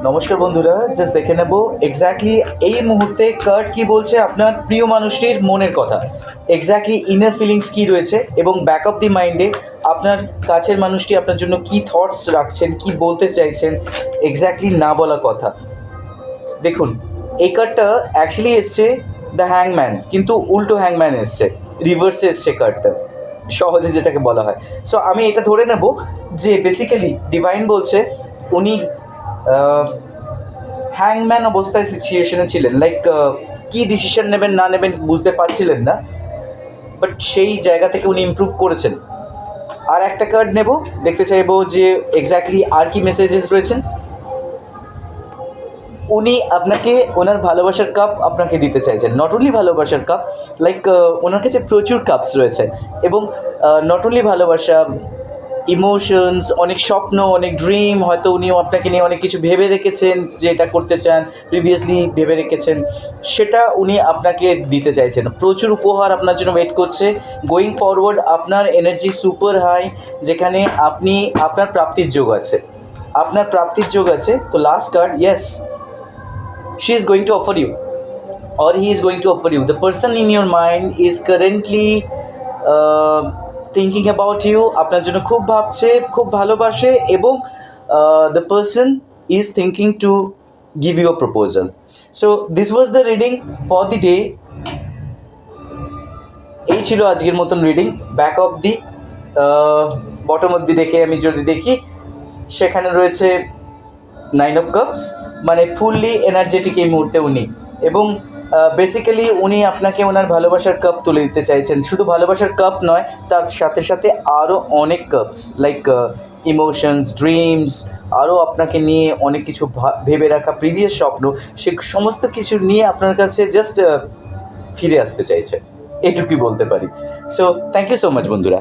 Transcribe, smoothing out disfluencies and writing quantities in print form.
নমস্কার বন্ধুরা, জাস্ট দেখে নেব এক্স্যাক্টলি এই মুহূর্তে কার্ড কি বলছে আপনার প্রিয় মানুষটির মনের কথা, এক্স্যাক্টলি ইনার ফিলিংস কী রয়েছে এবং ব্যাক অফ দি মাইন্ডে আপনার কাছের মানুষটি আপনার জন্য কী থটস রাখছেন, কি বলতে চাইছেন, এক্স্যাক্টলি না বলা কথা। দেখুন, এই কার্ডটা অ্যাকচুয়ালি এসছে দ্য হ্যাংম্যান, কিন্তু উল্টো হ্যাংম্যান এসছে, রিভার্সে এসছে কার্ডটা, সহজে যেটাকে বলা হয়। সো আমি এটা ধরে নেব যে বেসিক্যালি ডিভাইন বলছে উনি হ্যাংম্যান অবস্থায় সিচুয়েশনে ছিলেন, লাইক কী ডিসিশন নেবেন না নেবেন বুঝতে পারছিলেন না, বাট সেই জায়গা থেকে উনি ইমপ্রুভ করেছেন। আর একটা কার্ড নেব, দেখতে চাইবো যে এক্স্যাক্টলি আর কি মেসেজেস রয়েছেন। উনি আপনাকে ওনার ভালোবাসার কাপ আপনাকে দিতে চাইছেন, নট অনলি ভালোবাসার কাপ, লাইক ওনার কাছে প্রচুর কাপস রয়েছে এবং নট অনলি ভালোবাসা, ইমোশনস, অনেক স্বপ্ন, অনেক ড্রিম, হয়তো উনিও আপনাকে নিয়ে অনেক কিছু ভেবে রেখেছেন যে এটা করতে চান, প্রিভিয়াসলি ভেবে রেখেছেন, সেটা উনি আপনাকে দিতে চাইছেন। প্রচুর উপহার আপনার জন্য ওয়েট করছে। গোয়িং ফরওয়ার্ড আপনার এনার্জি সুপার হাই, যেখানে আপনি আপনার প্রাপ্তির যোগ আছে, আপনার প্রাপ্তির যোগ আছে। তো last card, yes, she is going to offer you or he is going to offer you. The person in your mind is currently thinking about you, আপনার জন্য খুব ভাবছে, খুব ভালোবাসে এবং the person is thinking to give you a proposal. So this was the reading for the day. এই ছিল আজকের মতন reading. Back of the bottom of the দেখে আমি যদি দেখি, সেখানে রয়েছে 9 অফ কাপস, মানে ফুললি এনার্জেটিক এই মুহূর্তে উনি, এবং বেসিক্যালি উনি আপনাকে ওনার ভালোবাসার কাপ তুলে দিতে চাইছেন। শুধু ভালোবাসার কাপ নয়, তার সাথে সাথে আরও অনেক কাপস, লাইক ইমোশনস, ড্রিমস, আরও আপনাকে নিয়ে অনেক কিছু ভেবে রাখা প্রিভিয়াস স্বপ্ন, সে সমস্ত কিছু নিয়ে আপনার কাছে জাস্ট ফিরে আসতে চাইছে, এটুকুই বলতে পারি। So thank you so much বন্ধুরা।